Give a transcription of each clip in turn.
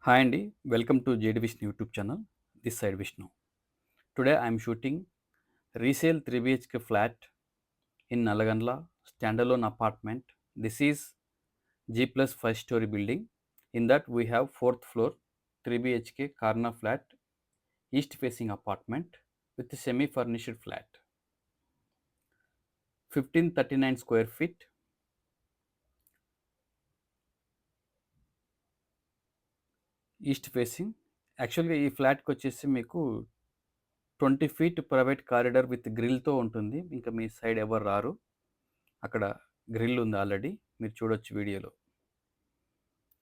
Hi Andy, welcome to JD Vishnu YouTube channel. This side Vishnu. Today I am shooting resale 3 BHK flat in Nalaganla standalone apartment. This is G plus 5-story building. In that we have 4th floor 3 BHK corner flat east facing apartment with a semi furnished flat. 1539 square feet. East facing. యాక్చువల్గా ఈ ఫ్లాట్కి వచ్చేసి మీకు 20 feet private corridor with గ్రిల్తో ఉంటుంది. ఇంకా మీ side ఎవరు రారు. అక్కడ గ్రిల్ ఉంది ఆల్రెడీ, మీరు చూడొచ్చు వీడియోలో.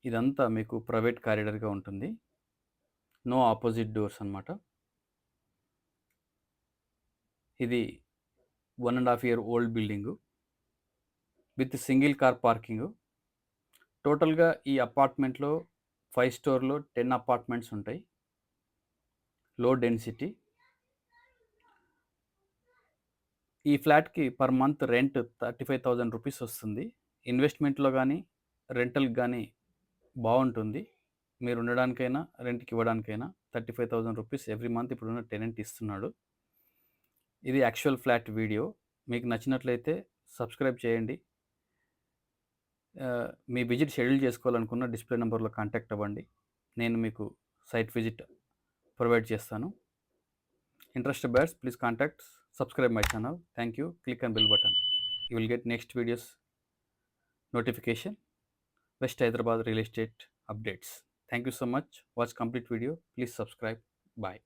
ఇదంతా మీకు ప్రైవేట్ కారిడార్గా ఉంటుంది. నో ఆపోజిట్ డోర్స్ అనమాట. ఇది 1.5 year old building with single car parking. టోటల్గా ఈ అపార్ట్మెంట్లో 5 స్టోర్లో 10 అపార్ట్మెంట్స్ ఉంటాయి. Low density. ఈ ఫ్లాట్కి పర్ మంత్ రెంట్ 35,000 రూపీస్ వస్తుంది. ఇన్వెస్ట్మెంట్లో కానీ రెంటల్కి కానీ బాగుంటుంది. మీరు ఉండడానికైనా రెంట్కి ఇవ్వడానికైనా 35,000 రూపీస్ ఎవ్రీ మంత్ ఇప్పుడున్న టెనెంట్ ఇస్తున్నాడు. ఇది యాక్చువల్ ఫ్లాట్ వీడియో. మీకు నచ్చినట్లయితే సబ్స్క్రైబ్ చేయండి. మీ విజిట్ షెడ్యూల్ చేసుకోవాలనుకున్న డిస్ప్లే నెంబర్లో కాంటాక్ట్ అవ్వండి. నేను మీకు సైట్ విజిట్ ప్రొవైడ్ చేస్తాను. Interested buyers please contact, subscribe my channel. Thank you. Click on bell button. You will get next videos notification. West Hyderabad real estate updates. Thank you so much. Watch complete video. Please subscribe. Bye.